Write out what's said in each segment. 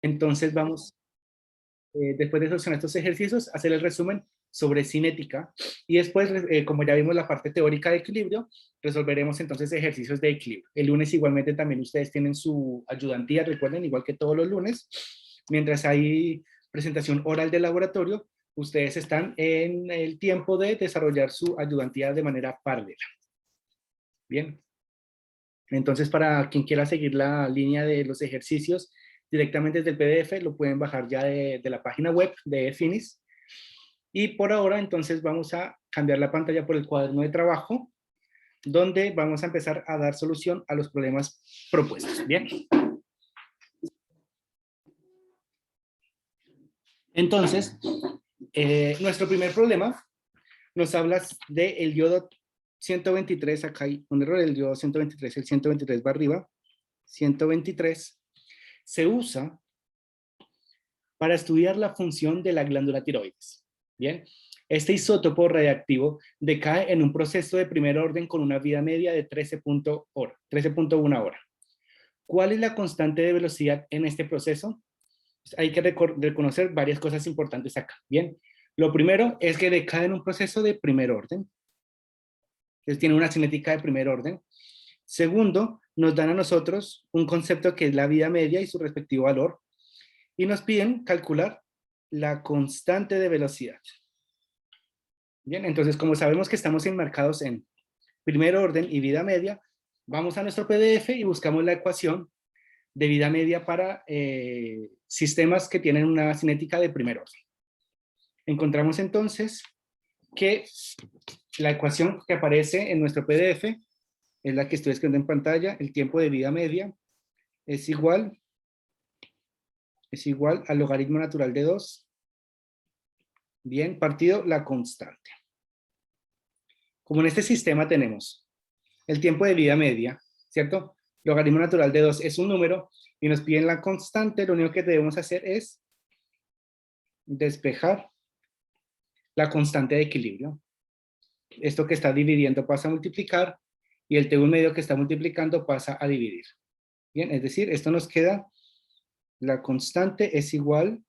Entonces vamos, después de solucionar estos ejercicios, hacer el resumen sobre cinética y después, como ya vimos la parte teórica de equilibrio, resolveremos entonces ejercicios de equilibrio. El lunes igualmente también ustedes tienen su ayudantía, recuerden, igual que todos los lunes, mientras hay presentación oral de laboratorio, ustedes están en el tiempo de desarrollar su ayudantía de manera paralela. Bien. Entonces, para quien quiera seguir la línea de los ejercicios directamente desde el PDF, lo pueden bajar ya de la página web de Finis. Y por ahora, entonces, vamos a cambiar la pantalla por el cuaderno de trabajo, donde vamos a empezar a dar solución a los problemas propuestos. Bien. Entonces, nuestro primer problema nos habla del diodo 123, acá hay un error, el diodo 123, el 123 va arriba, 123, se usa para estudiar la función de la glándula tiroides. Bien, este isótopo radiactivo decae en un proceso de primer orden con una vida media de 13.1 hora. ¿Cuál es la constante de velocidad en este proceso? Hay que reconocer varias cosas importantes acá. Bien, lo primero es que decae en un proceso de primer orden. Entonces tiene una cinética de primer orden. Segundo, nos dan a nosotros un concepto que es la vida media y su respectivo valor. Y nos piden calcular la constante de velocidad. Bien, entonces como sabemos que estamos enmarcados en primer orden y vida media, vamos a nuestro PDF y buscamos la ecuación de vida media para sistemas que tienen una cinética de primer orden. Encontramos entonces que la ecuación que aparece en nuestro PDF es la que estoy escribiendo en pantalla. El tiempo de vida media es igual al logaritmo natural de 2, bien, partido la constante. Como en este sistema tenemos el tiempo de vida media, ¿cierto? Logaritmo natural de 2 es un número y nos piden la constante, lo único que debemos hacer es despejar la constante de equilibrio. Esto que está dividiendo pasa a multiplicar y el t1 medio que está multiplicando pasa a dividir. Bien, es decir, esto nos queda, la constante es igual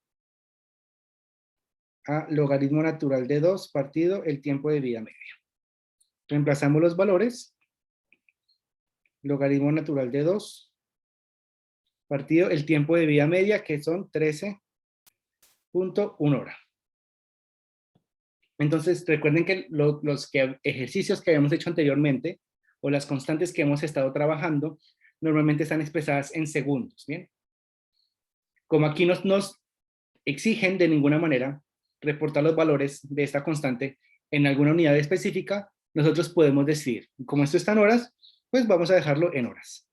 a logaritmo natural de 2 partido el tiempo de vida media. Reemplazamos los valores, logaritmo natural de 2 partido el tiempo de vida media, que son 13.1 hora. Entonces, recuerden que los ejercicios que habíamos hecho anteriormente, o las constantes que hemos estado trabajando, normalmente están expresadas en segundos, ¿bien? Como aquí nos exigen de ninguna manera reportar los valores de esta constante en alguna unidad específica, nosotros podemos decidir, como esto está en horas, pues vamos a dejarlo en horas.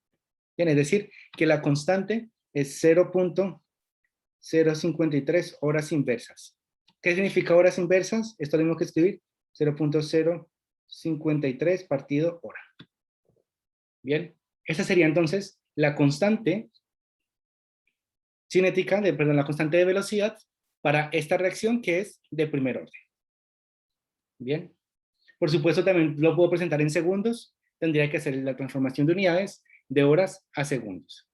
Bien, es decir, que la constante es 0.053 horas inversas. ¿Qué significa horas inversas? Esto tenemos que escribir 0.053 partido hora. Bien, esa sería entonces la constante cinética, la constante de velocidad para esta reacción que es de primer orden. Bien, por supuesto también lo puedo presentar en segundos, tendría que hacer la transformación de unidades de horas a segundos.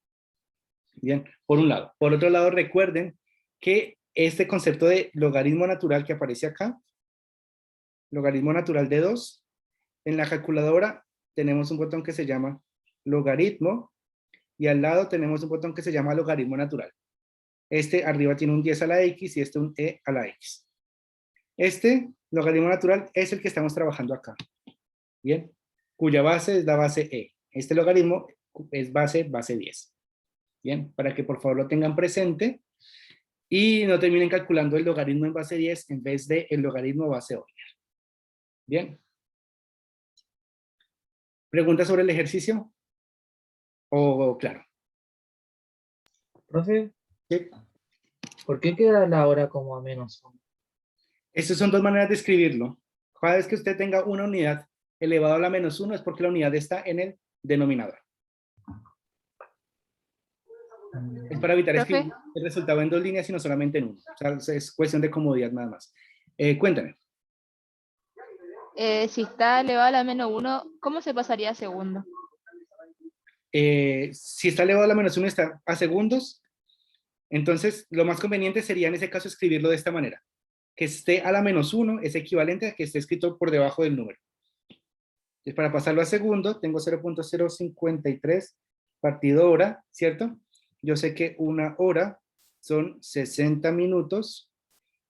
Bien, por un lado. Por otro lado, recuerden que este concepto de logaritmo natural que aparece acá, logaritmo natural de 2, en la calculadora tenemos un botón que se llama logaritmo y al lado tenemos un botón que se llama logaritmo natural. Este arriba tiene un 10 a la x y este un e a la x. Este logaritmo natural es el que estamos trabajando acá. Bien, cuya base es la base e. Este logaritmo es base 10. Bien, para que por favor lo tengan presente y no terminen calculando el logaritmo en base 10 en vez de el logaritmo base Euler. Bien. ¿Preguntas sobre el ejercicio? ¿O claro? Profe, ¿Sí? ¿por qué queda la hora como a -1? Estas son dos maneras de escribirlo. Cada vez que usted tenga una unidad elevado a la -1 es porque la unidad está en el denominador. Es para evitar Profe, escribir el resultado en dos líneas, sino solamente en una. O sea, es cuestión de comodidad nada más. Cuéntame. si está elevado a la -1, ¿cómo se pasaría a segundo? Si está elevado a la -1 está a segundos, Entonces, lo más conveniente sería en ese caso escribirlo de esta manera. Que esté a la -1 es equivalente a que esté escrito por debajo del número. Entonces, para pasarlo a segundo, tengo 0.053 partido hora, ¿cierto? Yo sé que una hora son 60 minutos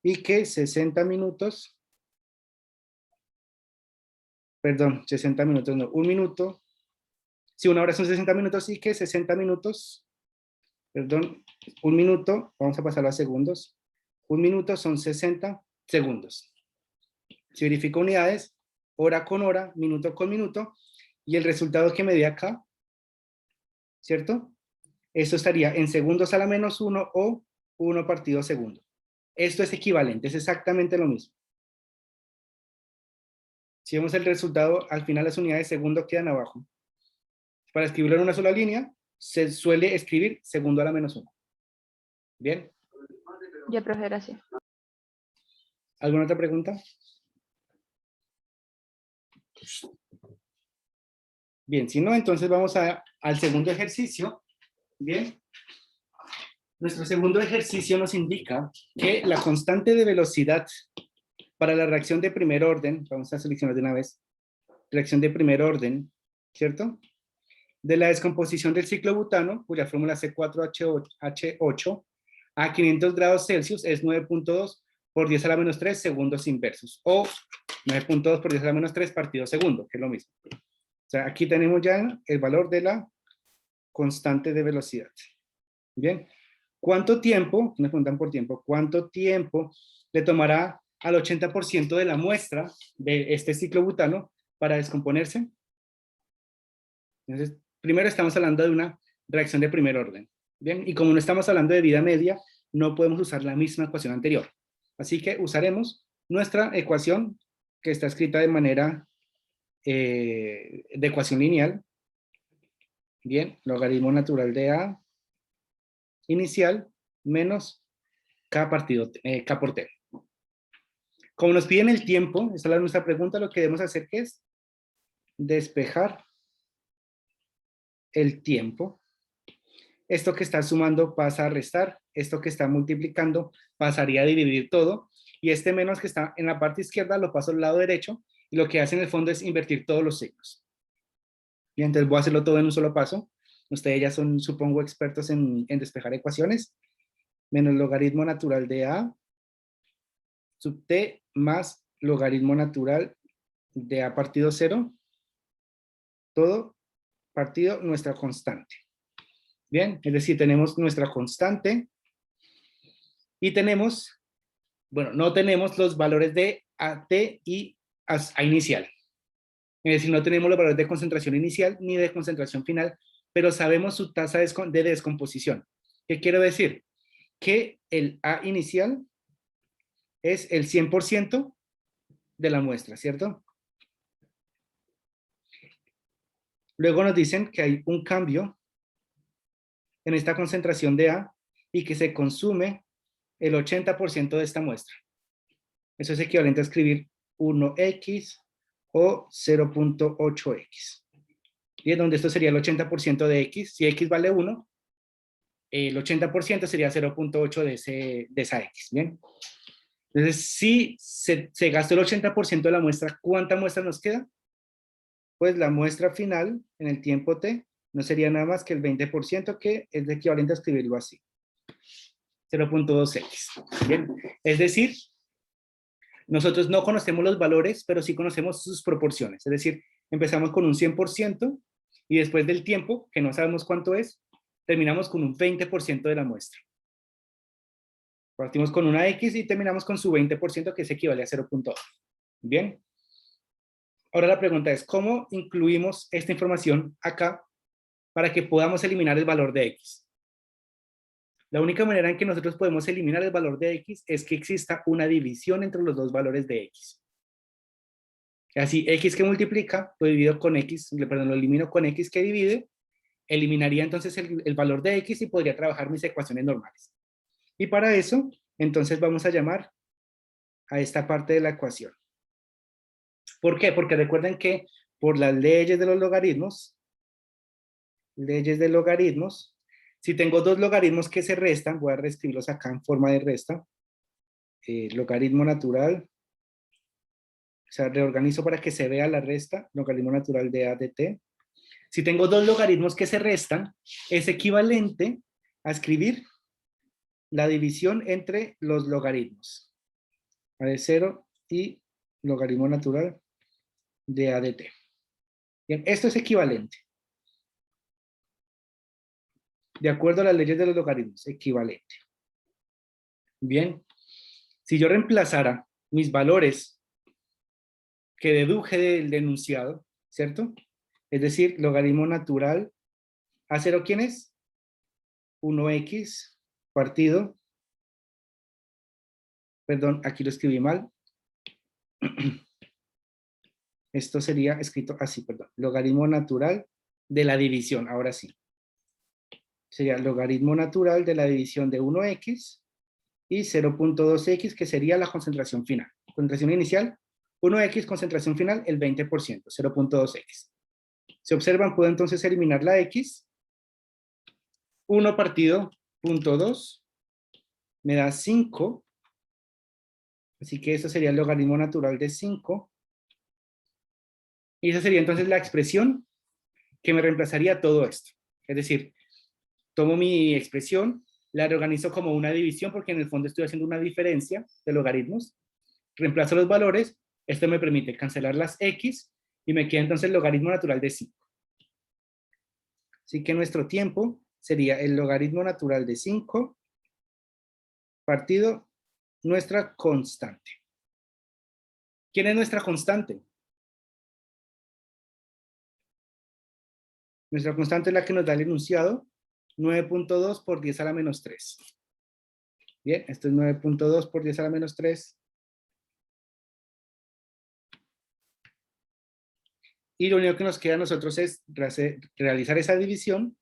y que 60 minutos, perdón, 60 minutos no, un minuto, si una hora son 60 minutos y que 60 minutos, perdón, un minuto, vamos a pasarlo a segundos, un minuto son 60 segundos. Si verifico unidades, hora con hora, minuto con minuto, y el resultado que me di acá, ¿cierto? Esto estaría en segundos a la -1 o 1 partido segundo. Esto es equivalente, es exactamente lo mismo. Si vemos el resultado, al final las unidades de segundo quedan abajo. Para escribirlo en una sola línea, se suele escribir segundo a la -1. ¿Bien? Ya, profe, gracias. ¿Alguna otra pregunta? Bien, si no, entonces vamos al segundo ejercicio. Bien. Nuestro segundo ejercicio nos indica que la constante de velocidad para la reacción de primer orden, vamos a seleccionar de una vez, reacción de primer orden, ¿cierto? De la descomposición del ciclo butano, cuya fórmula C4H8 a 500 grados Celsius es 9.2 por 10 a la -3 segundos inversos, o 9.2 por 10 a la -3 partido segundo, que es lo mismo. O sea, aquí tenemos ya el valor de la constante de velocidad. Bien. ¿Cuánto tiempo, me preguntan por tiempo, cuánto tiempo le tomará al 80% de la muestra de este ciclo butano para descomponerse? Entonces, primero estamos hablando de una reacción de primer orden. Bien, y como no estamos hablando de vida media, no podemos usar la misma ecuación anterior. Así que usaremos nuestra ecuación que está escrita de manera de ecuación lineal. Bien, logaritmo natural de A inicial menos K por T. Como nos piden el tiempo, esta es nuestra pregunta, lo que debemos hacer que es despejar el tiempo. Esto que está sumando pasa a restar, esto que está multiplicando pasaría a dividir todo, y este menos que está en la parte izquierda lo paso al lado derecho, y lo que hace en el fondo es invertir todos los signos. Bien, entonces voy a hacerlo todo en un solo paso. Ustedes ya son, supongo, expertos en despejar ecuaciones. Menos logaritmo natural de A sub T más logaritmo natural de A partido 0, todo partido nuestra constante. Bien, es decir, tenemos nuestra constante y tenemos, bueno, no tenemos los valores de AT y A inicial. Es decir, no tenemos los valores de concentración inicial ni de concentración final, pero sabemos su tasa de descomposición. ¿Qué quiero decir? Que el A inicial es el 100% de la muestra, ¿cierto? Luego nos dicen que hay un cambio en esta concentración de A y que se consume el 80% de esta muestra. Eso es equivalente a escribir 1x o 0.8x. Y es donde esto sería el 80% de x. Si x vale 1, el 80% sería 0.8 de esa x. Bien. Entonces, si se gastó el 80% de la muestra, ¿cuánta muestra nos queda? Pues la muestra final en el tiempo t no sería nada más que el 20%, que es equivalente a escribirlo así. 0.2x. Bien. Es decir, nosotros no conocemos los valores, pero sí conocemos sus proporciones. Es decir, empezamos con un 100% y después del tiempo, que no sabemos cuánto es, terminamos con un 20% de la muestra. Partimos con una X y terminamos con su 20%, que es equivale a 0.2. Bien. Ahora la pregunta es, ¿cómo incluimos esta información acá para que podamos eliminar el valor de X? La única manera en que nosotros podemos eliminar el valor de X es que exista una división entre los dos valores de X. Así, X que multiplica, lo divido con X, perdón, lo elimino con X que divide, eliminaría entonces el valor de X y podría trabajar mis ecuaciones normales. Y para eso, entonces vamos a llamar a esta parte de la ecuación. ¿Por qué? Porque recuerden que por las leyes de los logaritmos, Si tengo dos logaritmos que se restan, voy a reescribirlos acá en forma de resta. Logaritmo natural. O sea, reorganizo para que se vea la resta. Logaritmo natural de A de t. Si tengo dos logaritmos que se restan, es equivalente a escribir la división entre los logaritmos. A de 0 y logaritmo natural de A de t. Bien, esto es equivalente. De acuerdo a las leyes de los logaritmos, equivalente. Bien, si yo reemplazara mis valores que deduje del enunciado, ¿cierto? Es decir, logaritmo natural, ¿A0 quién es? 1x partido, perdón, aquí lo escribí mal. Esto sería escrito así, perdón, logaritmo natural de la división, ahora sí. Sería logaritmo natural de la división de 1x y 0.2x, que sería la concentración final. Concentración inicial, 1x, concentración final, el 20%, 0.2x. Se observan, puedo entonces eliminar la x. 1 partido, punto 2, me da 5. Así que eso sería el logaritmo natural de 5. Y esa sería entonces la expresión que me reemplazaría todo esto. Es decir, tomo mi expresión, la reorganizo como una división, porque en el fondo estoy haciendo una diferencia de logaritmos. Reemplazo los valores, esto me permite cancelar las x, y me queda entonces el logaritmo natural de 5. Así que nuestro tiempo sería el logaritmo natural de 5 partido nuestra constante. ¿Quién es nuestra constante? Nuestra constante es la que nos da el enunciado, 9.2 por 10 a la menos 3. Bien, esto es 9.2 por 10 a la menos 3. Y lo único que nos queda a nosotros es realizar esa división.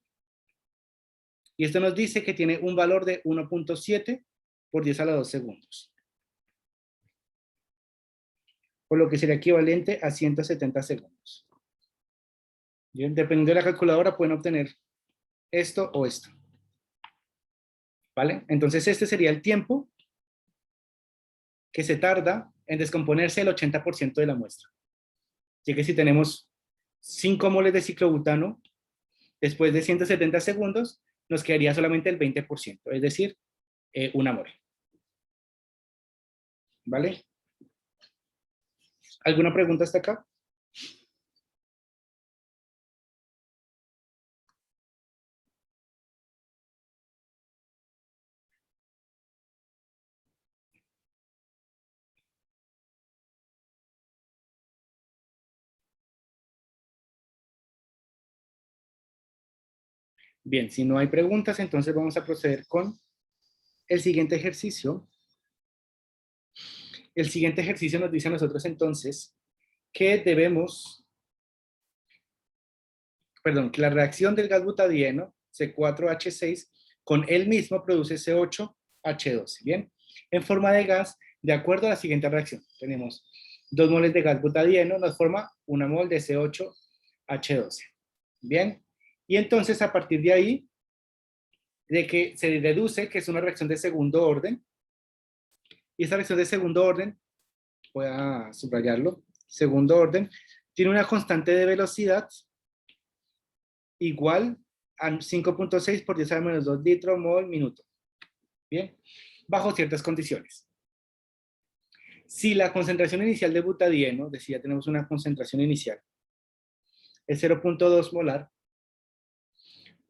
Y esto nos dice que tiene un valor de 1.7 por 10 a la 2 segundos. Por lo que sería equivalente a 170 segundos. Bien, dependiendo de la calculadora pueden obtener esto o esto. ¿Vale? Entonces este sería el tiempo que se tarda en descomponerse el 80% de la muestra. Así que si tenemos 5 moles de ciclobutano, después de 170 segundos, nos quedaría solamente el 20%, es decir, 1 mol. ¿Vale? ¿Alguna pregunta hasta acá? Bien, si no hay preguntas, entonces vamos a proceder con el siguiente ejercicio. El siguiente ejercicio nos dice a nosotros entonces que que la reacción del gas butadieno, C4H6, con él mismo produce C8H12, ¿bien? En forma de gas, de acuerdo a la siguiente reacción. Tenemos 2 moles de gas butadieno, nos forma 1 mol de C8H12, ¿bien? Y entonces, a partir de ahí, de que se deduce que es una reacción de segundo orden, y esta reacción de segundo orden, voy a subrayarlo, segundo orden, tiene una constante de velocidad igual a 5.6 por 10 a la menos 2 litros mol minuto. Bien, bajo ciertas condiciones. Si la concentración inicial de butadieno, decía, tenemos una concentración inicial, es 0.2 molar,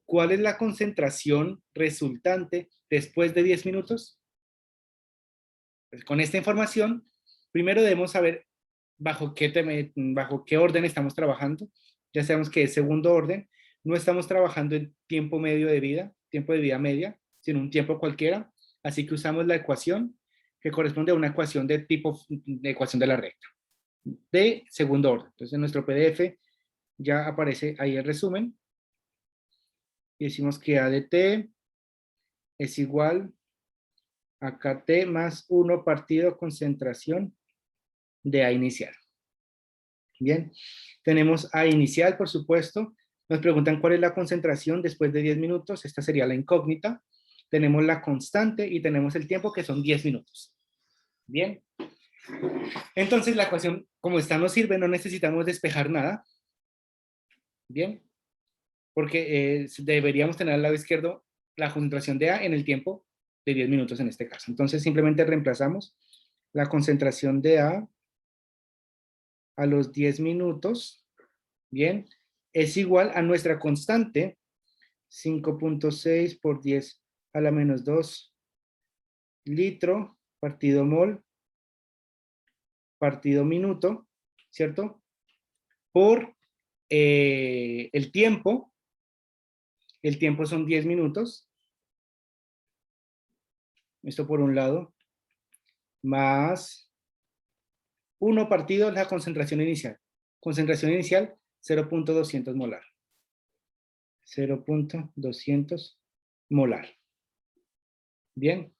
¿cuál es la concentración resultante después de 10 minutos? Pues con esta información, primero debemos saber bajo qué orden estamos trabajando. Ya sabemos que es segundo orden, no estamos trabajando en tiempo medio de vida, tiempo de vida media, sino un tiempo cualquiera, así que usamos la ecuación que corresponde a una ecuación de tipo de ecuación de la recta, de segundo orden. Entonces en nuestro PDF ya aparece ahí el resumen, y decimos que A de t es igual a KT más 1 partido concentración de A inicial. Bien, tenemos A inicial, por supuesto, Nos preguntan cuál es la concentración después de 10 minutos. Esta sería la incógnita. Tenemos la constante y tenemos el tiempo, que son 10 minutos. Bien. Entonces la ecuación, como esta nos sirve, no necesitamos despejar nada. Bien. Porque deberíamos tener al lado izquierdo la concentración de A en el tiempo de 10 minutos en este caso. Entonces simplemente reemplazamos la concentración de A los 10 minutos. Bien. Es igual a nuestra constante, 5.6 por 10 a la menos 2 litro partido mol partido minuto, ¿cierto? Por el tiempo son 10 minutos, esto por un lado, más 1 partido la concentración inicial. Concentración inicial, 0.200 molar. 0.200 molar. Bien.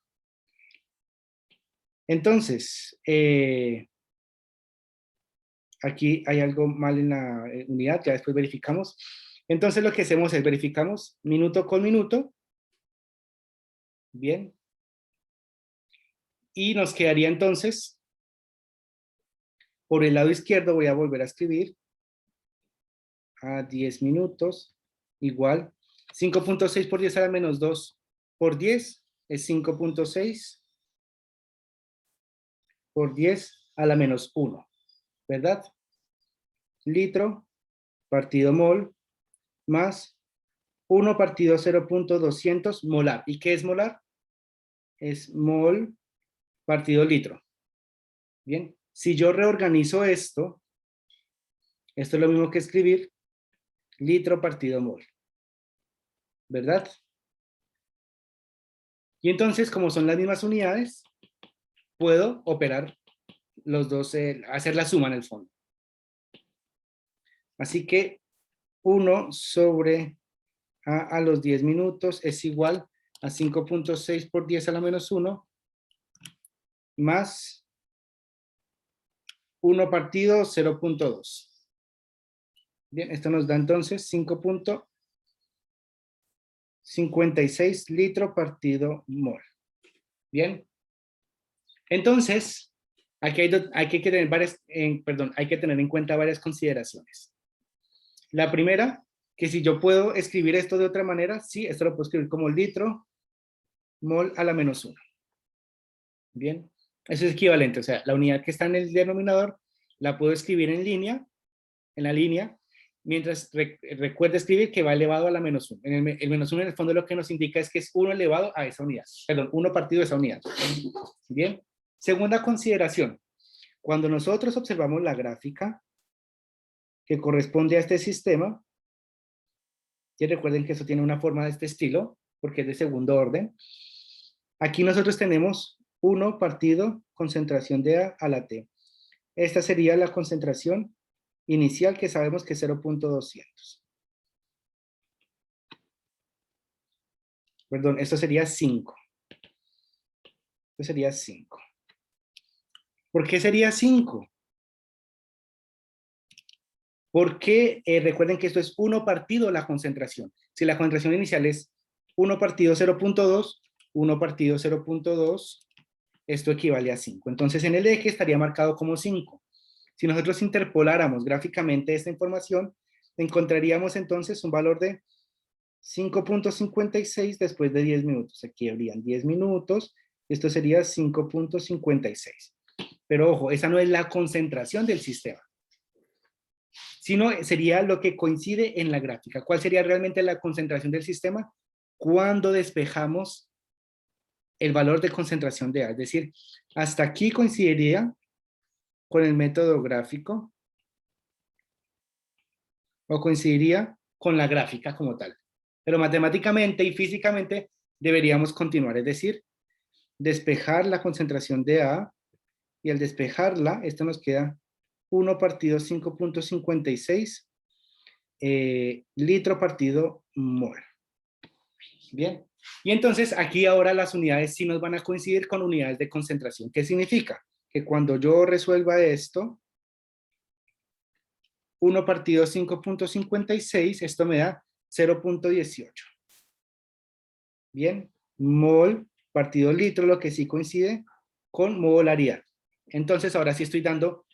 Entonces, aquí hay algo mal en la unidad, ya después verificamos. Entonces lo que hacemos es verificamos minuto con minuto. Bien. Y nos quedaría entonces, por el lado izquierdo voy a volver a escribir a 10 minutos, igual, 5.6 por 10 a la menos 2 por 10 es 5.6 por 10 a la menos 1, ¿verdad? Litro partido mol más 1 partido 0.200 molar. ¿Y qué es molar? Es mol partido litro. Bien, si yo reorganizo esto es lo mismo que escribir litro partido mol, ¿verdad? Y entonces, como son las mismas unidades, puedo operar los dos, hacer la suma en el fondo. Así que 1 sobre a los 10 minutos es igual a 5.6 por 10 a la menos 1 más 1 partido 0.2. Bien, esto nos da entonces 5.56 litro partido mol. Bien. Entonces, aquí hay que tener hay que tener en cuenta varias consideraciones. La primera, que si yo puedo escribir esto de otra manera, sí, esto lo puedo escribir como litro mol a la menos 1. Bien, eso es equivalente, o sea, la unidad que está en el denominador la puedo escribir en línea, mientras recuerde escribir que va elevado a la menos 1. El menos 1 en el fondo lo que nos indica es que es 1 elevado a esa unidad, perdón, 1 partido de esa unidad. Bien, segunda consideración, cuando nosotros observamos la gráfica que corresponde a este sistema, y recuerden que eso tiene una forma de este estilo, porque es de segundo orden, aquí nosotros tenemos 1 partido concentración de A a la T. Esta sería la concentración inicial que sabemos que es 0.200. Perdón, esto sería 5. Esto sería 5. ¿Por qué sería 5? Porque recuerden que esto es 1 partido la concentración. Si la concentración inicial es 1 partido 0.2, 1 partido 0.2, esto equivale a 5. Entonces en el eje estaría marcado como 5. Si nosotros interpoláramos gráficamente esta información, encontraríamos entonces un valor de 5.56 después de 10 minutos. Aquí habrían 10 minutos, esto sería 5.56. Pero ojo, esa no es la concentración del sistema, sino sería lo que coincide en la gráfica. ¿Cuál sería realmente la concentración del sistema? Cuando despejamos el valor de concentración de A. Es decir, hasta aquí coincidiría con el método gráfico o coincidiría con la gráfica como tal. Pero matemáticamente y físicamente deberíamos continuar, es decir, despejar la concentración de A y al despejarla, esto nos queda 1 partido 5.56 litro partido mol. Bien, y entonces aquí ahora las unidades sí nos van a coincidir con unidades de concentración. ¿Qué significa? Que cuando yo resuelva esto, 1 partido 5.56, esto me da 0.18. Bien, mol partido litro, lo que sí coincide con molaridad. Entonces, ahora sí estoy dando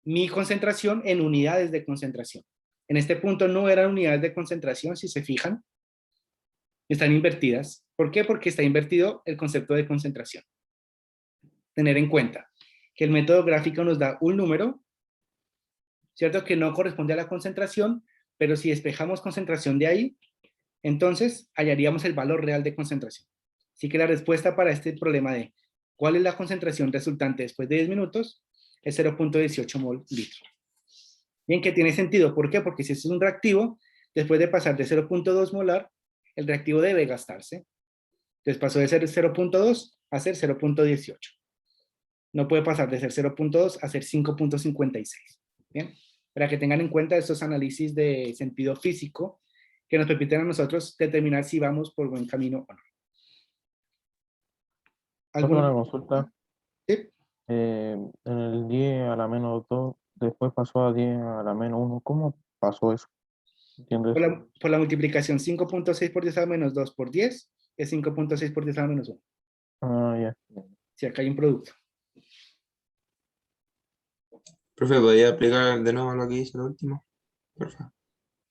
mi concentración en unidades de concentración. En este punto no eran unidades de concentración, si se fijan. Están invertidas. ¿Por qué? Porque está invertido el concepto de concentración. Tener en cuenta que el método gráfico nos da un número, ¿cierto? Que no corresponde a la concentración, pero si despejamos concentración de ahí, entonces hallaríamos el valor real de concentración. Así que la respuesta para este problema de cuál es la concentración resultante después de 10 minutos es 0.18 mol litro. Bien, que tiene sentido. ¿Por qué? Porque si es un reactivo, después de pasar de 0.2 molar, el reactivo debe gastarse. Entonces pasó de ser 0.2 a ser 0.18. No puede pasar de ser 0.2 a ser 5.56. Bien, para que tengan en cuenta estos análisis de sentido físico que nos permiten a nosotros determinar si vamos por buen camino o no. Hago una ¿Alguna? consulta. Sí. En el 10 a la menos 2 después pasó a 10 a la menos 1. ¿Cómo pasó eso? ¿Entiendes? Por la multiplicación 5.6 por 10 a la menos 2 por 10 es 5.6 por 10 a la menos 1. Ah, ya. Si acá hay un producto. Profe, ¿podría explicar de nuevo lo que hice lo último? Por favor.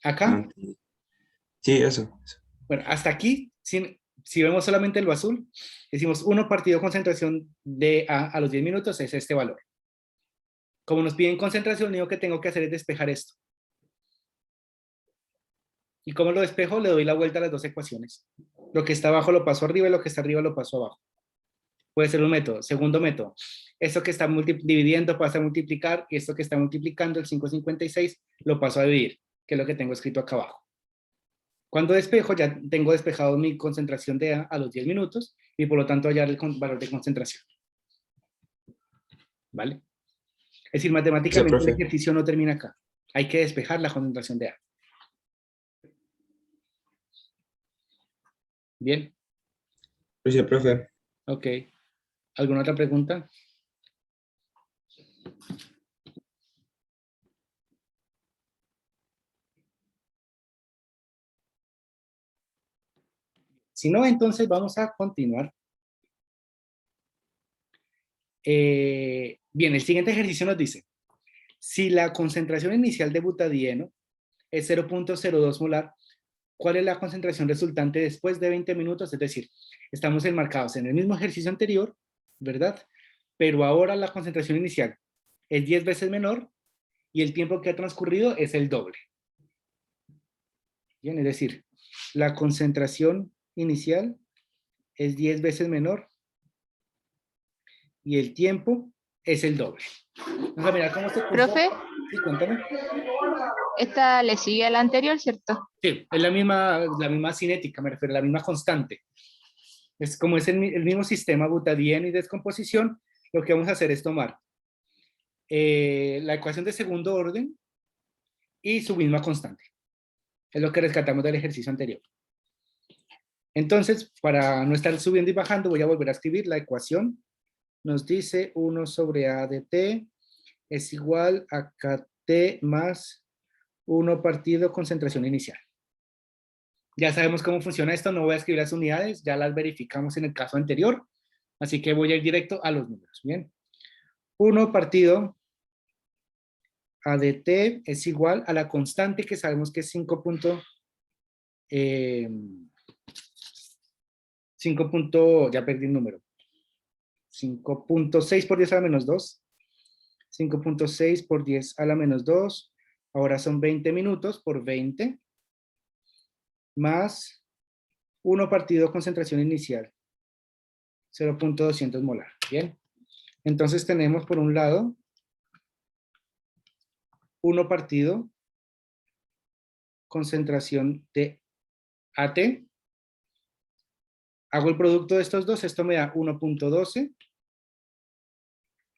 No Acá, entendí. Sí, eso. bueno, hasta aquí, si vemos solamente lo azul, decimos 1 partido concentración de a los 10 minutos es este valor. Como nos piden concentración, lo único que tengo que hacer es despejar esto. ¿Y cómo lo despejo? Le doy la vuelta a las dos ecuaciones. Lo que está abajo lo paso arriba y lo que está arriba lo paso abajo. Puede ser un método. Segundo método. Esto que está dividiendo pasa a multiplicar y esto que está multiplicando, el 5.56, lo paso a dividir, que es lo que tengo escrito acá abajo. Cuando despejo, ya tengo despejado mi concentración de a los 10 minutos y por lo tanto hallar el valor de concentración. ¿Vale? Es decir, matemáticamente el profe. ejercicio no termina acá. Hay que despejar la concentración de a. Bien. Gracias, profe. Ok. ¿Alguna otra pregunta? Si no, entonces vamos a continuar. Bien, el siguiente ejercicio nos dice, si la concentración inicial de butadieno es 0.02 molar, ¿cuál es la concentración resultante después de 20 minutos? Es decir, estamos enmarcados en el mismo ejercicio anterior, ¿verdad? Pero ahora la concentración inicial es 10 veces menor y el tiempo que ha transcurrido es el doble. Bien, es decir, la concentración inicial es 10 veces menor y el tiempo es el doble. Vamos a mirar cómo se comporta. Profe, Sí, cuéntame. esta le sigue a la anterior, ¿cierto? Sí, es la misma cinética, me refiero, la misma constante. Es como es el mismo sistema butadieno y descomposición, lo que vamos a hacer es tomar la ecuación de segundo orden y su misma constante. Es lo que rescatamos del ejercicio anterior. Entonces, para no estar subiendo y bajando, voy a volver a escribir la ecuación. Nos dice 1 sobre A de T es igual a KT más 1 partido concentración inicial. Ya sabemos cómo funciona esto, no voy a escribir las unidades, ya las verificamos en el caso anterior, así que voy a ir directo a los números. Bien, 1 partido A de T es igual a la constante que sabemos que es 5. 5. Ya perdí el número. 5.6 por 10 a la menos 2. 5.6 por 10 a la menos 2. Ahora son 20 minutos por 20. Más 1 partido concentración inicial. 0.200 molar. Bien. Entonces tenemos por un lado 1 partido concentración de AT. Hago el producto de estos dos. Esto me da 1.12.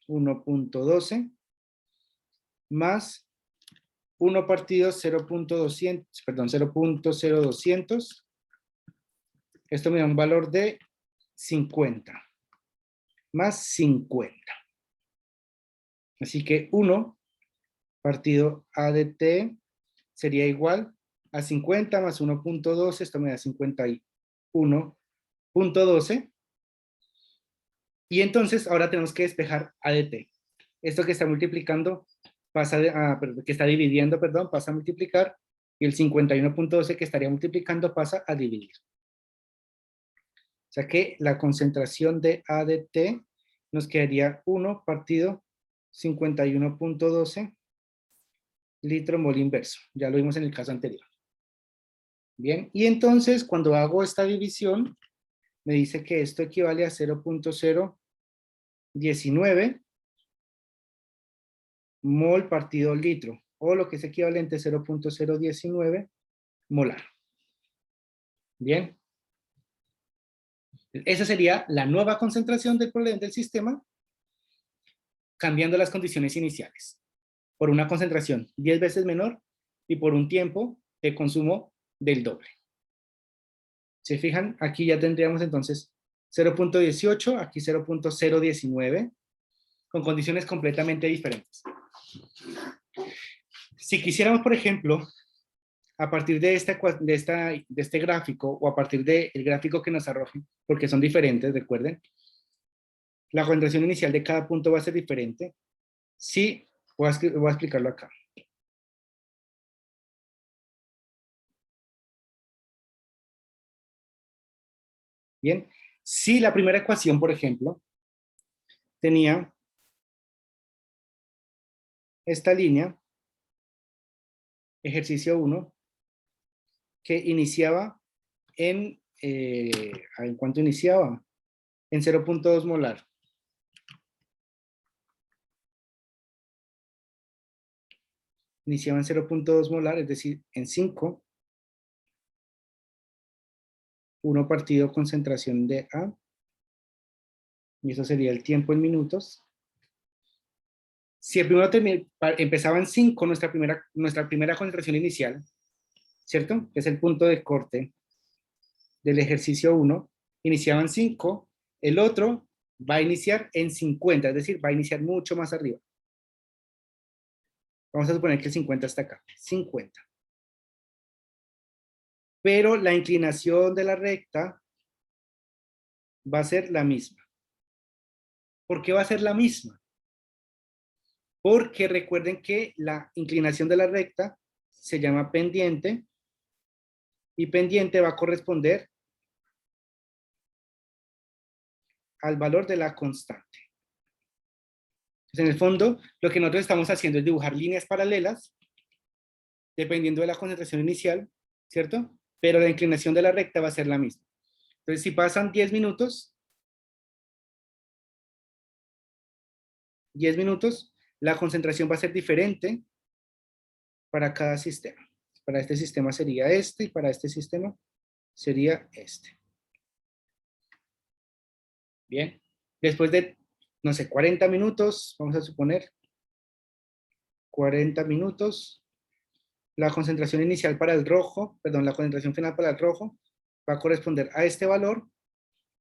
1.12 más 1 partido 0.200, perdón, 0.0200. Esto me da un valor de 50 más 50. Así que 1 partido A de T sería igual a 50 más 1.12, esto me da 51.12. Y entonces ahora tenemos que despejar A de T. Esto que está multiplicando pasa que está dividiendo, perdón, pasa a multiplicar, y el 51.12 que estaría multiplicando pasa a dividir. O sea que la concentración de A de T nos quedaría 1 partido 51.12 litro mol inverso. Ya lo vimos en el caso anterior. Bien, y entonces cuando hago esta división, me dice que esto equivale a 0.019 mol partido litro, o lo que es equivalente a 0.019 molar. Bien. Esa sería la nueva concentración del problema del sistema, cambiando las condiciones iniciales, por una concentración 10 veces menor y por un tiempo de consumo del doble. ¿Se fijan? Aquí ya tendríamos entonces 0.18, aquí 0.019, con condiciones completamente diferentes. Si quisiéramos, por ejemplo, a partir de este gráfico, o a partir del gráfico que nos arroje, porque son diferentes, recuerden, la concentración inicial de cada punto va a ser diferente. Sí, voy a explicarlo acá. Bien, si la primera ecuación, por ejemplo, tenía esta línea, ejercicio 1, que iniciaba ¿en cuánto iniciaba? En 0.2 molar. Iniciaba en 0.2 molar, es decir, en 5. 1 partido concentración de A. Y eso sería el tiempo en minutos. Si el primero empezaba en 5, nuestra primera concentración inicial, ¿cierto? Que es el punto de corte del ejercicio 1, iniciaba en 5, el otro va a iniciar en 50, es decir, va a iniciar mucho más arriba. Vamos a suponer que el 50 está acá, 50. Pero la inclinación de la recta va a ser la misma. ¿Por qué va a ser la misma? Porque recuerden que la inclinación de la recta se llama pendiente, y pendiente va a corresponder al valor de la constante. Entonces, en el fondo, lo que nosotros estamos haciendo es dibujar líneas paralelas, dependiendo de la concentración inicial, ¿cierto? Pero la inclinación de la recta va a ser la misma. Entonces, si pasan 10 minutos, la concentración va a ser diferente para cada sistema. Para este sistema sería este, y para este sistema sería este. Bien. Después de, no sé, 40 minutos, vamos a suponer, 40 minutos, la concentración inicial para el rojo, perdón, la concentración final para el rojo va a corresponder a este valor,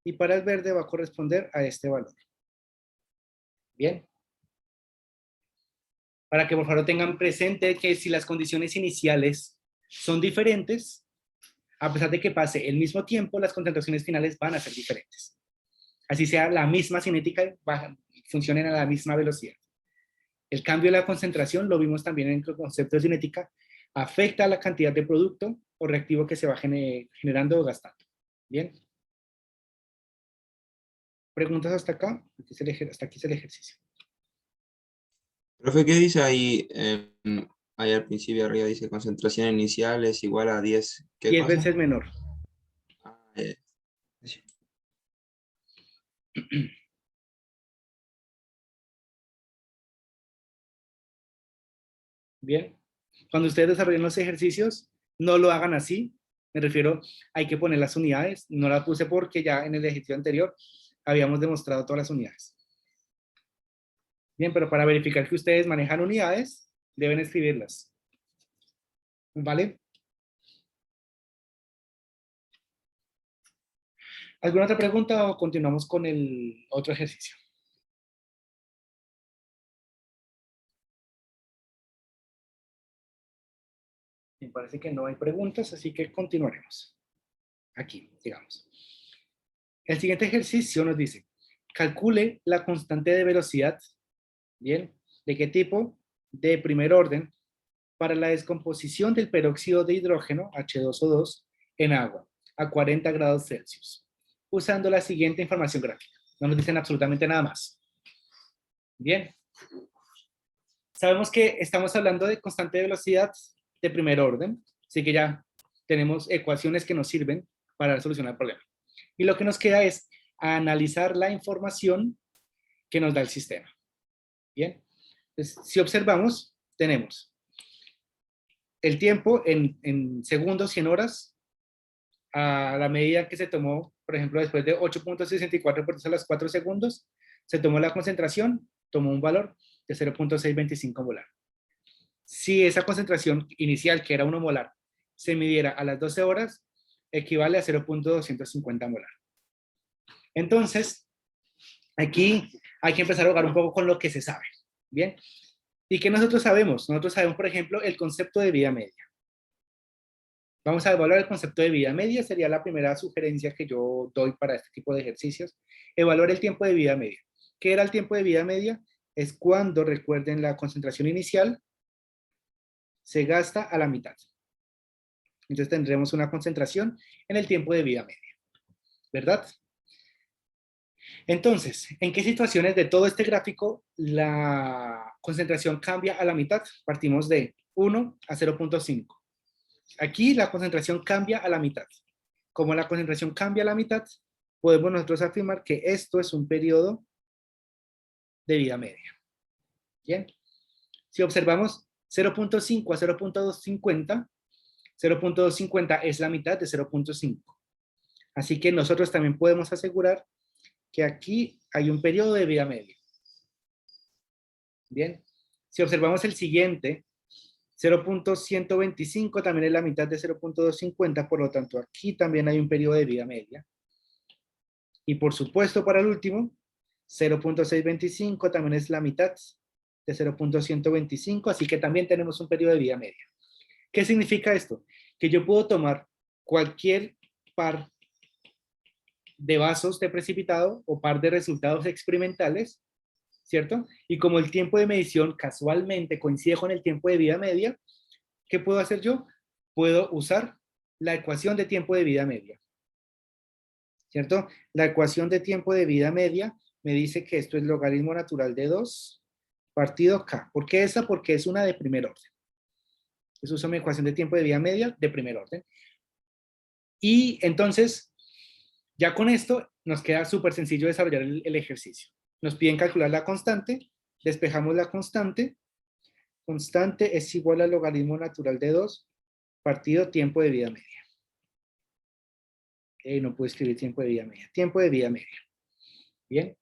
y para el verde va a corresponder a este valor. Bien. Para que por favor tengan presente que si las condiciones iniciales son diferentes, a pesar de que pase el mismo tiempo, las concentraciones finales van a ser diferentes. Así sea la misma cinética, funcionen a la misma velocidad. El cambio de la concentración, lo vimos también en el concepto de cinética, afecta a la cantidad de producto o reactivo que se va generando o gastando. Bien. ¿Preguntas hasta acá? Hasta aquí es el ejercicio. Profe, ¿qué dice ahí? Ahí al principio arriba dice concentración inicial es igual a 10. ¿Qué 10 cosa? veces menor. Ah, sí. Bien. Cuando ustedes desarrollen los ejercicios, no lo hagan así. Me refiero, hay que poner las unidades. No la puse porque ya en el ejercicio anterior habíamos demostrado todas las unidades. Bien, pero para verificar que ustedes manejan unidades, deben escribirlas. ¿Vale? ¿Alguna otra pregunta o continuamos con el otro ejercicio? Me parece que no hay preguntas, así que continuaremos. Aquí, digamos. El siguiente ejercicio nos dice, calcule la constante de velocidad, ¿bien? ¿De qué tipo? De primer orden, para la descomposición del peróxido de hidrógeno, H2O2, en agua, a 40 grados Celsius, usando la siguiente información gráfica. No nos dicen absolutamente nada más. Bien. Sabemos que estamos hablando de constante de velocidad de primer orden, así que ya tenemos ecuaciones que nos sirven para solucionar el problema. Y lo que nos queda es analizar la información que nos da el sistema. Bien. Entonces, si observamos, tenemos el tiempo en segundos y en horas, a la medida que se tomó, por ejemplo, después de 8.64 por 10 a los 4 segundos, se tomó la concentración, tomó un valor de 0.625 molar. Si esa concentración inicial, que era 1 molar, se midiera a las 12 horas, equivale a 0.250 molar. Entonces, aquí hay que empezar a jugar un poco con lo que se sabe. Bien. ¿Y qué nosotros sabemos? Nosotros sabemos, por ejemplo, el concepto de vida media. Vamos a evaluar el concepto de vida media, sería la primera sugerencia que yo doy para este tipo de ejercicios. Evaluar el tiempo de vida media. ¿Qué era el tiempo de vida media? Es cuando, recuerden, la concentración inicial se gasta a la mitad. Entonces tendremos una concentración en el tiempo de vida media, ¿verdad? Entonces, ¿en qué situaciones de todo este gráfico la concentración cambia a la mitad? Partimos de 1 a 0.5. Aquí la concentración cambia a la mitad. Como la concentración cambia a la mitad, podemos nosotros afirmar que esto es un periodo de vida media. Bien. Si observamos 0.5 a 0.250, 0.250 es la mitad de 0.5. Así que nosotros también podemos asegurar que aquí hay un periodo de vida media. Bien. Si observamos el siguiente, 0.125 también es la mitad de 0.250, por lo tanto aquí también hay un periodo de vida media. Y por supuesto para el último, 0.625 también es la mitad de 0.125, así que también tenemos un periodo de vida media. ¿Qué significa esto? Que yo puedo tomar cualquier par de vasos de precipitado o par de resultados experimentales, ¿cierto? Y como el tiempo de medición casualmente coincide con el tiempo de vida media, ¿qué puedo hacer yo? Puedo usar la ecuación de tiempo de vida media, ¿cierto? La ecuación de tiempo de vida media me dice que esto es logaritmo natural de 2 partido K. ¿Por qué esa? Porque es una de primer orden. Entonces uso mi ecuación de tiempo de vida media de primer orden. Y entonces, ya con esto, nos queda súper sencillo desarrollar el ejercicio. Nos piden calcular la constante, despejamos la constante. Constante es igual al logaritmo natural de 2 partido tiempo de vida media. No puedo escribir tiempo de vida media. Tiempo de vida media. Bien.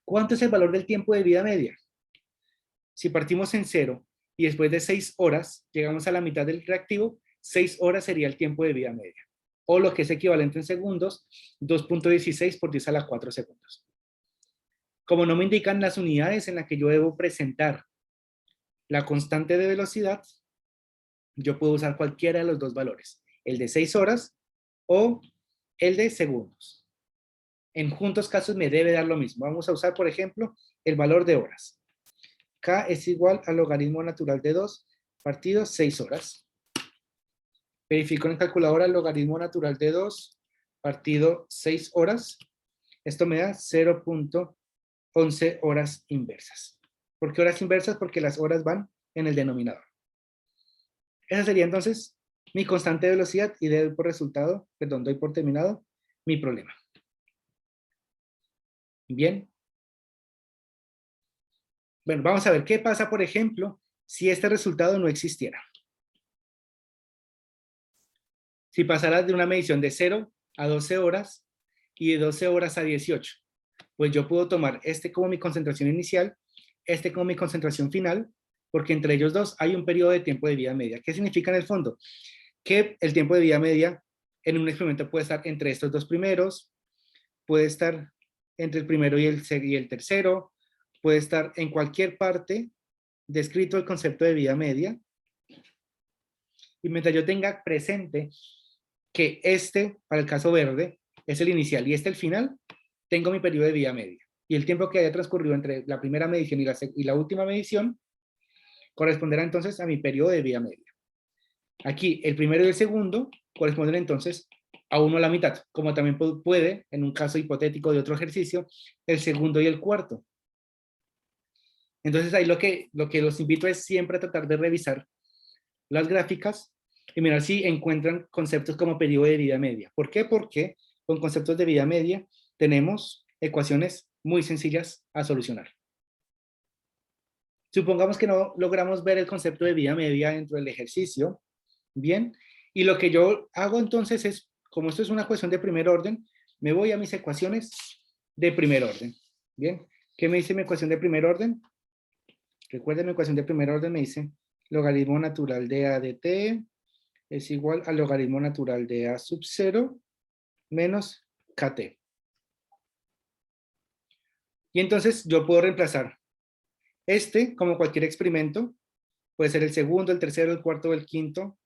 ¿Cuánto es el valor del tiempo de vida media? Si partimos en 0 y después de 6 horas llegamos a la mitad del reactivo, 6 horas sería el tiempo de vida media. O lo que es equivalente en segundos, 2.16 por 10 a la 4 segundos. Como no me indican las unidades en las que yo debo presentar la constante de velocidad, yo puedo usar cualquiera de los dos valores, el de 6 horas o el de segundos. En juntos casos me debe dar lo mismo. Vamos a usar, por ejemplo, el valor de horas. K es igual al logaritmo natural de 2 partido 6 horas. Verifico en calculadora el logaritmo natural de 2 partido 6 horas. Esto me da 0.11 horas inversas. ¿Por qué horas inversas? Porque las horas van en el denominador. Esa sería entonces mi constante de velocidad y doy por resultado, perdón, doy por terminado mi problema. Bien. Bueno, vamos a ver qué pasa, por ejemplo, si este resultado no existiera. Si pasara de una medición de 0 a 12 horas y de 12 horas a 18, pues yo puedo tomar este como mi concentración inicial, este como mi concentración final, porque entre ellos dos hay un periodo de tiempo de vida media. ¿Qué significa en el fondo? Que el tiempo de vida media en un experimento puede estar entre estos dos primeros, puede estar entre el primero y el tercero, puede estar en cualquier parte descrito el concepto de vida media. Y mientras yo tenga presente que este, para el caso verde, es el inicial y este el final, tengo mi periodo de vida media. Y el tiempo que haya transcurrido entre la primera medición y la última medición corresponderá entonces a mi periodo de vida media. Aquí el primero y el segundo corresponden entonces a uno a la mitad, como también puede, en un caso hipotético de otro ejercicio, el segundo y el cuarto. Entonces ahí lo que los invito es siempre a tratar de revisar las gráficas y mirar si encuentran conceptos como periodo de vida media. ¿Por qué? Porque con conceptos de vida media tenemos ecuaciones muy sencillas a solucionar. Supongamos que no logramos ver el concepto de vida media dentro del ejercicio, bien, y lo que yo hago entonces es, como esto es una ecuación de primer orden, me voy a mis ecuaciones de primer orden, bien. ¿Qué me dice mi ecuación de primer orden? Recuerden, mi ecuación de primer orden me dice logaritmo natural de a de t es igual al logaritmo natural de a sub 0 menos kt. Y entonces yo puedo reemplazar este como cualquier experimento, puede ser el segundo, el tercero, el cuarto o el quinto,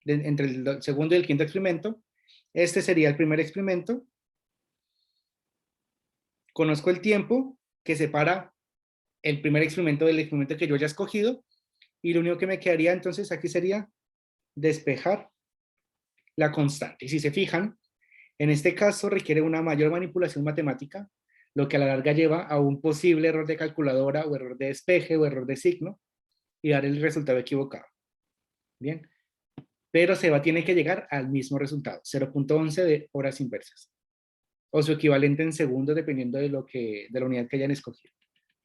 entre el segundo y el quinto experimento. Este sería el primer experimento. Conozco el tiempo que separa el primer experimento del experimento que yo ya he escogido, y lo único que me quedaría entonces aquí sería despejar la constante. Y si se fijan, en este caso requiere una mayor manipulación matemática, lo que a la larga lleva a un posible error de calculadora o error de despeje o error de signo y dar el resultado equivocado. Bien, pero tiene que llegar al mismo resultado, 0.11 de horas inversas, o su equivalente en segundos dependiendo de la unidad que hayan escogido.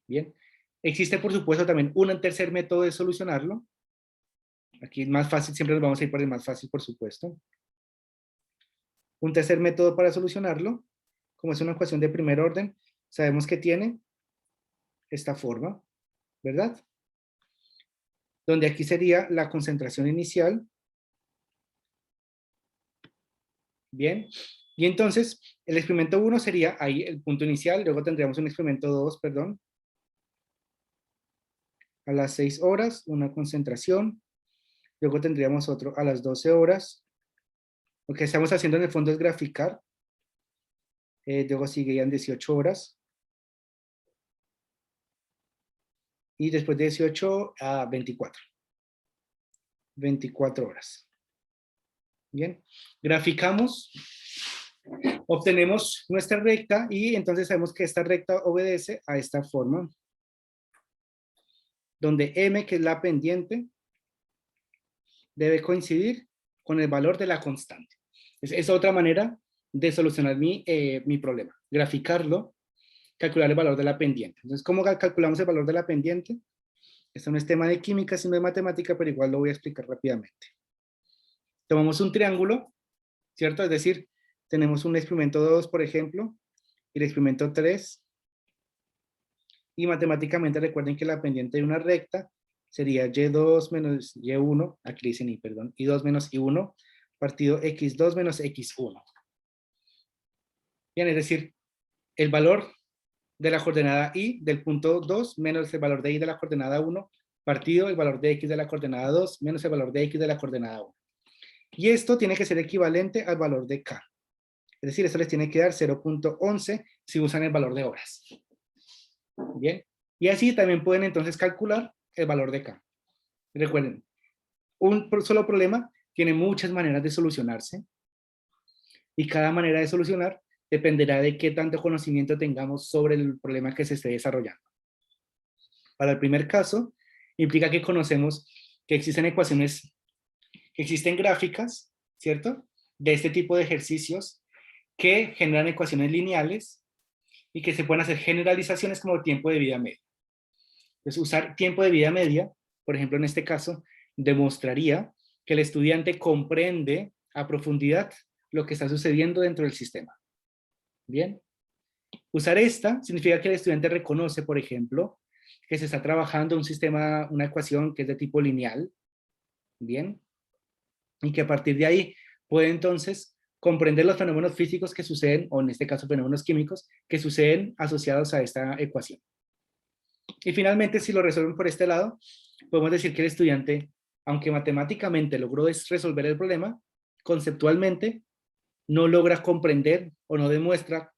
Bien, existe por supuesto también un tercer método de solucionarlo. Aquí es más fácil, siempre nos vamos a ir por el más fácil, por supuesto. Un tercer método para solucionarlo, como es una ecuación de primer orden, sabemos que tiene esta forma, ¿verdad? Donde aquí sería la concentración inicial. Bien, y entonces el experimento 1 sería ahí el punto inicial, luego tendríamos un experimento 2, perdón, a las 6 horas, una concentración, luego tendríamos otro a las 12 horas. Lo que estamos haciendo en el fondo es graficar, luego seguirían 18 horas, y después de 18 a 24 horas. Bien, graficamos, obtenemos nuestra recta y entonces sabemos que esta recta obedece a esta forma, donde m, que es la pendiente, debe coincidir con el valor de la constante. Es otra manera de solucionar mi problema, graficarlo, calcular el valor de la pendiente. Entonces, ¿cómo calculamos el valor de la pendiente? Esto no es tema de química, sino de matemática, pero igual lo voy a explicar rápidamente. Tomamos un triángulo, ¿cierto? Es decir, tenemos un experimento 2, por ejemplo, y el experimento 3, y matemáticamente recuerden que la pendiente de una recta sería y2 menos y1, aquí dicen y, perdón, y2 menos y1, partido x2 menos x1. Bien, es decir, el valor de la coordenada y del punto 2 menos el valor de y de la coordenada 1, partido el valor de x de la coordenada 2 menos el valor de x de la coordenada 1. Y esto tiene que ser equivalente al valor de k. Es decir, esto les tiene que dar 0.11 si usan el valor de horas. Bien, y así también pueden entonces calcular el valor de k. Recuerden, un solo problema tiene muchas maneras de solucionarse, y cada manera de solucionar dependerá de qué tanto conocimiento tengamos sobre el problema que se esté desarrollando. Para el primer caso, implica que conocemos que existen ecuaciones, que existen gráficas, ¿cierto?, de este tipo de ejercicios que generan ecuaciones lineales y que se pueden hacer generalizaciones como tiempo de vida media. Entonces, usar tiempo de vida media, por ejemplo, en este caso, demostraría que el estudiante comprende a profundidad lo que está sucediendo dentro del sistema. Bien. Usar esta significa que el estudiante reconoce, por ejemplo, que se está trabajando un sistema, una ecuación que es de tipo lineal. Bien. Y que a partir de ahí puede entonces comprender los fenómenos físicos que suceden, o en este caso fenómenos químicos, que suceden asociados a esta ecuación. Y finalmente, si lo resuelven por este lado, podemos decir que el estudiante aunque matemáticamente logró resolver el problema, conceptualmente no logra comprender o no demuestra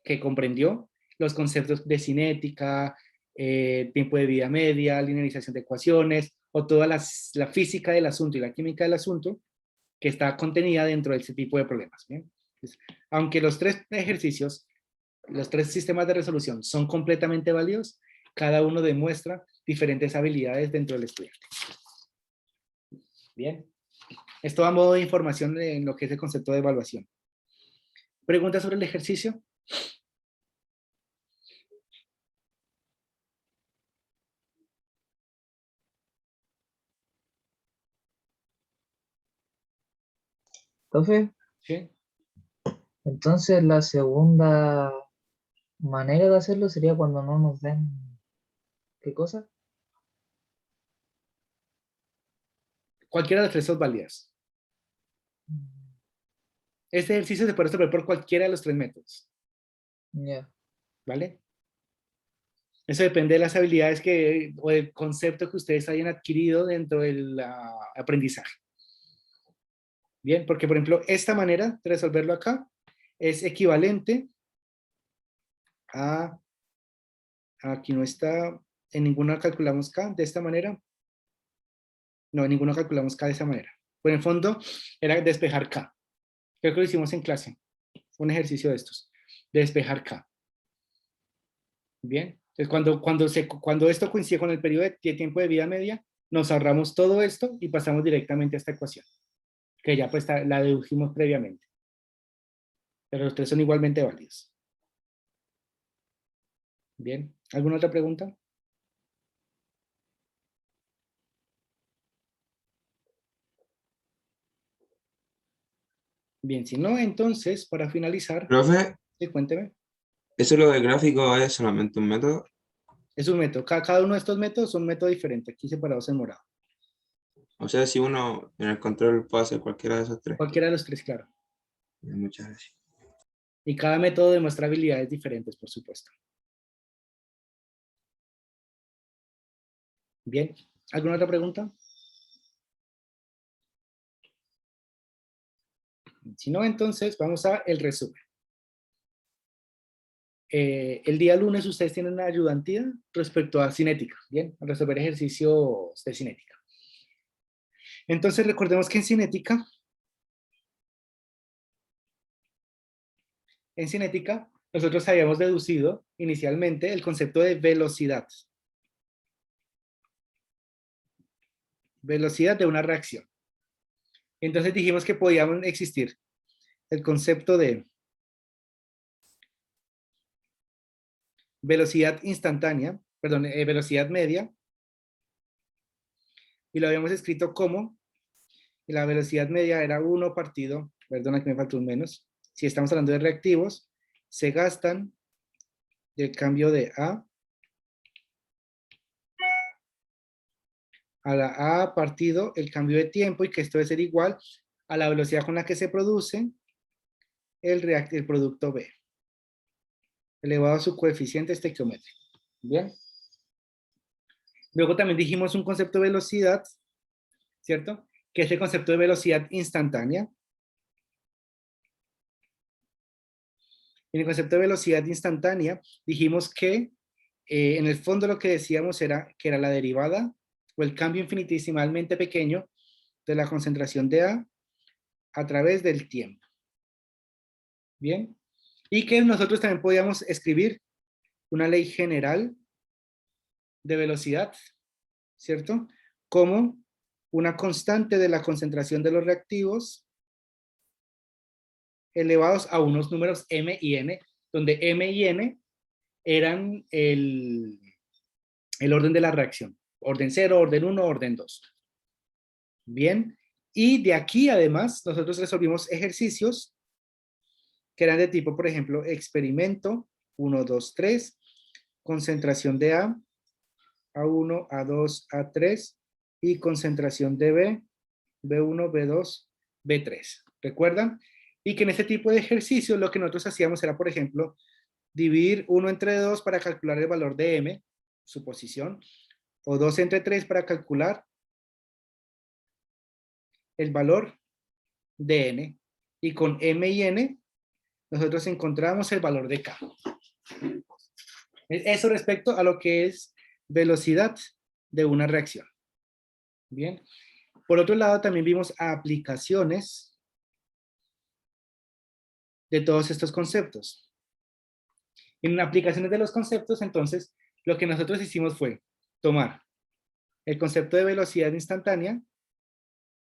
que comprendió los conceptos de cinética, tiempo de vida media, linealización de ecuaciones, o toda la física del asunto y la química del asunto que está contenida dentro de ese tipo de problemas. ¿Bien? Entonces, aunque los tres ejercicios, los tres sistemas de resolución son completamente válidos, cada uno demuestra diferentes habilidades dentro del estudiante. Bien. Esto a modo de información en lo que es el concepto de evaluación. ¿Preguntas sobre el ejercicio? Profe, ¿Sí? entonces la segunda manera de hacerlo sería cuando no nos den, ¿qué cosa? Cualquiera de las tres son válidas. Este ejercicio se puede resolver por cualquiera de los tres métodos. Ya. ¿Vale? Eso depende de las habilidades o del concepto que ustedes hayan adquirido dentro del aprendizaje. Bien, porque por ejemplo, esta manera de resolverlo acá es equivalente a, aquí no está, en ninguna calculamos K de esta manera. No, en ninguna calculamos K de esa manera. Pero en el fondo era despejar K. Creo que lo hicimos en clase. Un ejercicio de estos. De despejar K. Bien. Entonces, cuando esto coincide con el periodo de tiempo de vida media, nos ahorramos todo esto y pasamos directamente a esta ecuación, que ya pues la dedujimos previamente. Pero los tres son igualmente válidos. Bien. ¿Alguna otra pregunta? Bien, si no, entonces, para finalizar, Profe, sí, cuénteme. ¿eso lo del gráfico es solamente un método? Es un método. Cada uno de estos métodos son un método diferente, aquí separados en morado. O sea, si uno en el control puede hacer cualquiera de esos tres. Cualquiera de los tres, claro. Muchas gracias. Y cada método demuestra habilidades diferentes, por supuesto. Bien. ¿Alguna otra pregunta? Si no, entonces vamos a el resumen. El día lunes ustedes tienen una ayudantía respecto a cinética, ¿bien? A resolver ejercicios de cinética. Entonces recordemos que en cinética nosotros habíamos deducido inicialmente el concepto de velocidad. Velocidad de una reacción. Entonces dijimos que podían existir el concepto de velocidad instantánea, perdón, velocidad media, y lo habíamos escrito como, y la velocidad media era 1 partido, perdona que me faltó un menos, si estamos hablando de reactivos, se gastan del cambio de a la A partido el cambio de tiempo, y que esto debe ser igual a la velocidad con la que se produce el producto B, elevado a su coeficiente estequiométrico. Bien. Luego también dijimos un concepto de velocidad, ¿cierto? Que es el concepto de velocidad instantánea. En el concepto de velocidad instantánea dijimos que en el fondo lo que decíamos era que era la derivada o el cambio infinitesimalmente pequeño de la concentración de a través del tiempo. Bien. Y que nosotros también podíamos escribir una ley general de velocidad, ¿cierto? Como una constante de la concentración de los reactivos elevados a unos números m y n, donde m y n eran el orden de la reacción. Orden 0, orden 1, orden 2. Bien. Y de aquí, además, nosotros resolvimos ejercicios que eran de tipo, por ejemplo, experimento 1, 2, 3, concentración de A1, A2, A3, y concentración de B1, B2, B3. ¿Recuerdan? Y que en este tipo de ejercicios lo que nosotros hacíamos era, por ejemplo, dividir 1 entre 2 para calcular el valor de M, su posición, o 2 entre 3 para calcular el valor de n. Y con m y n, nosotros encontramos el valor de k. Eso respecto a lo que es velocidad de una reacción. Bien. Por otro lado, también vimos aplicaciones de todos estos conceptos. En aplicaciones de los conceptos, entonces, lo que nosotros hicimos fue tomar el concepto de velocidad instantánea,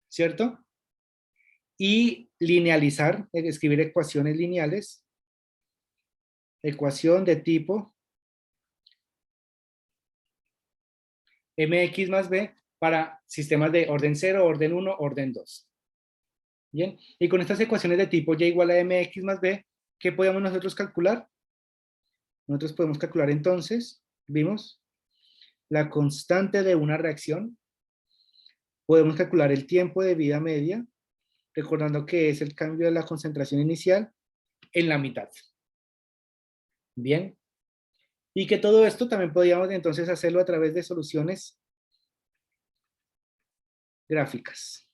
¿cierto? Y linealizar, escribir ecuaciones lineales, ecuación de tipo mx más b para sistemas de orden 0, orden 1, orden 2. Bien, y con estas ecuaciones de tipo y igual a mx más b, ¿qué podemos nosotros calcular? Nosotros podemos calcular entonces, vimos, la constante de una reacción. Podemos calcular el tiempo de vida media, recordando que es el cambio de la concentración inicial en la mitad. Bien. Y que todo esto también podríamos entonces hacerlo a través de soluciones gráficas.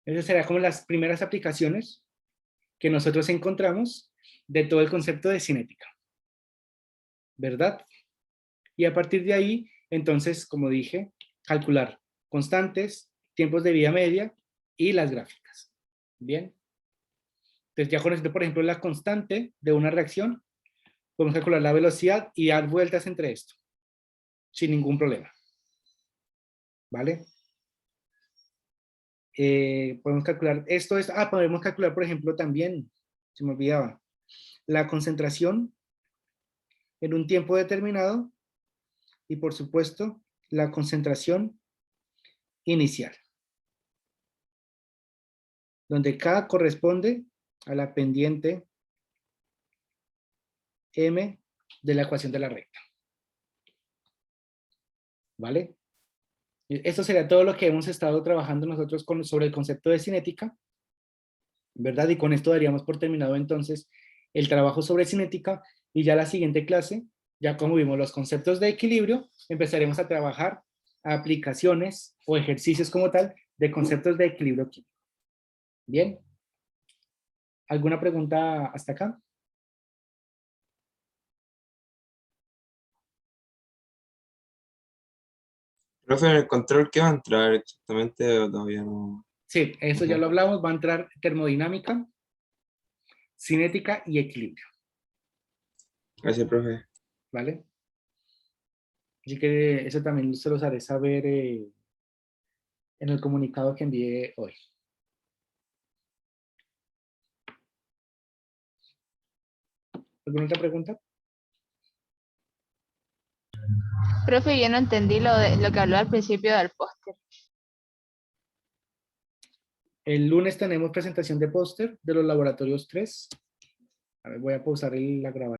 Esas serán como las primeras aplicaciones que nosotros encontramos de todo el concepto de cinética. ¿Verdad? Y a partir de ahí, entonces, como dije, calcular constantes, tiempos de vida media y las gráficas. Bien. Entonces ya conociendo, por ejemplo, la constante de una reacción, podemos calcular la velocidad y dar vueltas entre esto, sin ningún problema. ¿Vale? Podemos calcular, podemos calcular, por ejemplo, también, se me olvidaba, la concentración en un tiempo determinado y, por supuesto, la concentración inicial, donde K corresponde a la pendiente M de la ecuación de la recta. ¿Vale? Esto sería todo lo que hemos estado trabajando nosotros sobre el concepto de cinética, ¿verdad? Y con esto daríamos por terminado entonces el trabajo sobre cinética, y ya la siguiente clase, ya como vimos los conceptos de equilibrio, empezaremos a trabajar aplicaciones o ejercicios como tal de conceptos de equilibrio químico. Bien. ¿Alguna pregunta hasta acá? Profe, ¿en el control qué va a entrar exactamente? O todavía no. Sí, eso ya lo hablamos, va a entrar termodinámica, cinética y equilibrio, Gracias, profe. ¿vale? Así que eso también se los haré saber en el comunicado que envié hoy. ¿Alguna otra pregunta? Profe, yo no entendí lo que habló al principio del póster. El lunes tenemos presentación de póster de los laboratorios 3. A ver, voy a pausar la grabación.